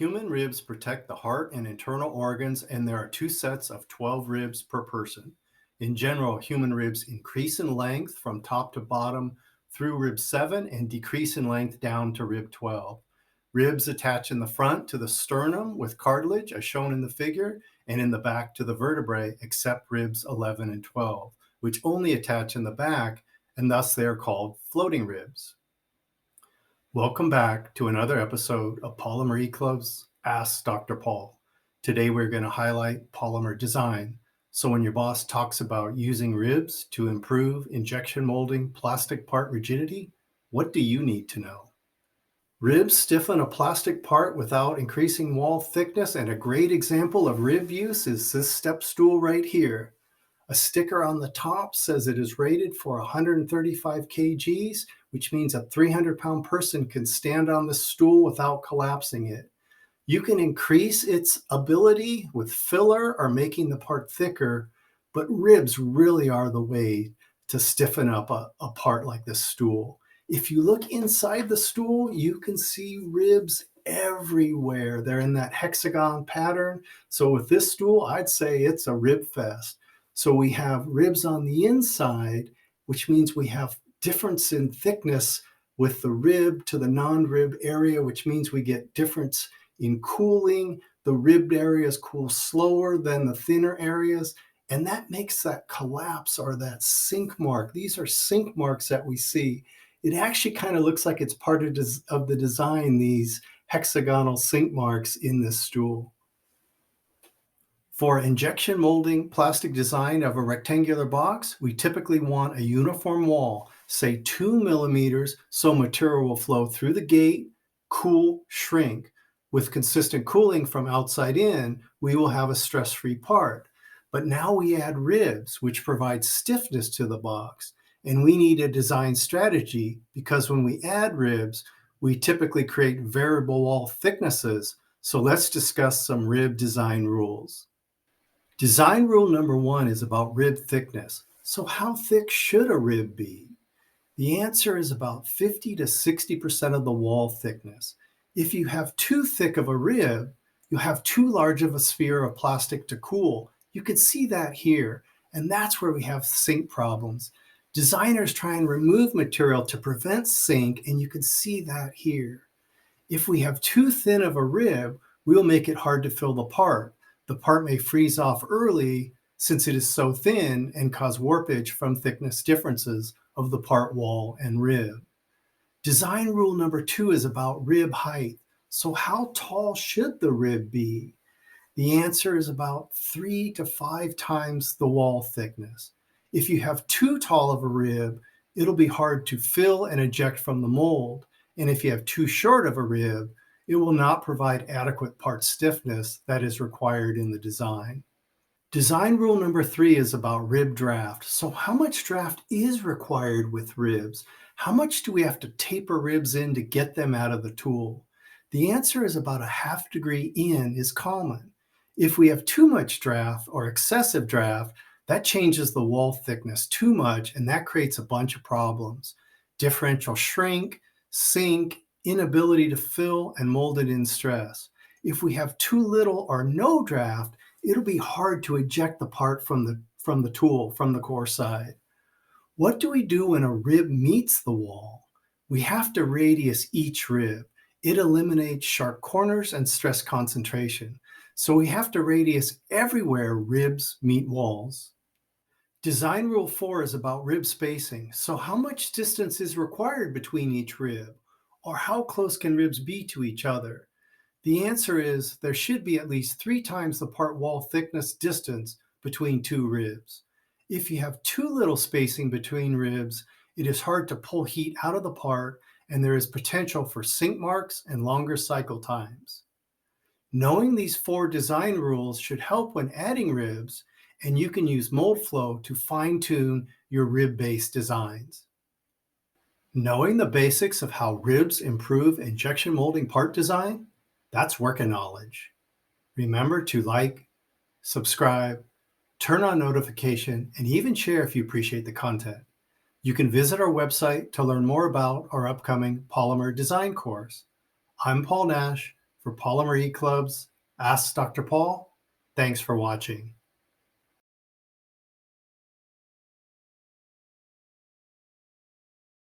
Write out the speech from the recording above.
Human ribs protect the heart and internal organs, and there are two sets of 12 ribs per person. In general, human ribs increase in length from top to bottom through rib 7 and decrease in length down to rib 12. Ribs attach in the front to the sternum with cartilage, as shown in the figure, and in the back to the vertebrae, except ribs 11 and 12, which only attach in the back, and thus they are called floating ribs. Welcome back to another episode of Polymer Club's Ask Dr. Paul. Today we're going to highlight polymer design. So when your boss talks about using ribs to improve injection molding plastic part rigidity, what do you need to know? Ribs stiffen a plastic part without increasing wall thickness, and a great example of rib use is this step stool right here. A sticker on the top says it is rated for 135 kgs, which means a 300-pound person can stand on the stool without collapsing it. You can increase its ability with filler or making the part thicker, but ribs really are the way to stiffen up a part like this stool. If you look inside the stool, you can see ribs everywhere. They're in that hexagon pattern. So with this stool, I'd say it's a RibFest. So we have ribs on the inside, which means we have difference in thickness with the rib to the non-rib area, which means we get difference in cooling. The ribbed areas cool slower than the thinner areas, and that makes that collapse or that sink mark. These are sink marks that we see. It actually kind of looks like it's part of the design, these hexagonal sink marks in this stool. For injection molding plastic design of a rectangular box, we typically want a uniform wall, say 2 millimeters, so material will flow through the gate, cool, shrink. With consistent cooling from outside in, we will have a stress-free part. But now we add ribs, which provide stiffness to the box. And we need a design strategy because when we add ribs, we typically create variable wall thicknesses. So let's discuss some rib design rules. Design rule number 1 is about rib thickness. So how thick should a rib be? The answer is about 50 to 60% of the wall thickness. If you have too thick of a rib, you'll have too large of a sphere of plastic to cool. You can see that here, and that's where we have sink problems. Designers try and remove material to prevent sink, and you can see that here. If we have too thin of a rib, we'll make it hard to fill the part. The part may freeze off early since it is so thin and cause warpage from thickness differences of the part wall and rib. Design rule number 2 is about rib height. So how tall should the rib be? The answer is about 3 to 5 times the wall thickness. If you have too tall of a rib, it'll be hard to fill and eject from the mold. And if you have too short of a rib, it will not provide adequate part stiffness that is required in the design. Design rule number 3 is about rib draft. So how much draft is required with ribs? How much do we have to taper ribs in to get them out of the tool? The answer is about a ½ degree in is common. If we have too much draft or excessive draft, that changes the wall thickness too much, and that creates a bunch of problems. Differential shrink, sink, inability to fill, and molded in stress. If we have too little or no draft, it'll be hard to eject the part from the tool, from the core side. What do we do when a rib meets the wall? We have to radius each rib. It eliminates sharp corners and stress concentration. So we have to radius everywhere ribs meet walls. Design rule 4 is about rib spacing. So how much distance is required between each rib? Or how close can ribs be to each other? The answer is there should be at least 3 times the part wall thickness distance between 2 ribs. If you have too little spacing between ribs, it is hard to pull heat out of the part, and there is potential for sink marks and longer cycle times. Knowing these 4 design rules should help when adding ribs, and you can use Moldflow to fine-tune your rib-based designs. Knowing the basics of how ribs improve injection molding part design, that's working knowledge. Remember to like, subscribe, turn on notification, and even share if you appreciate the content. You can visit our website to learn more about our upcoming Polymer Design course. I'm Paul Nash. For Polymer E Club's Ask Dr. Paul, thanks for watching.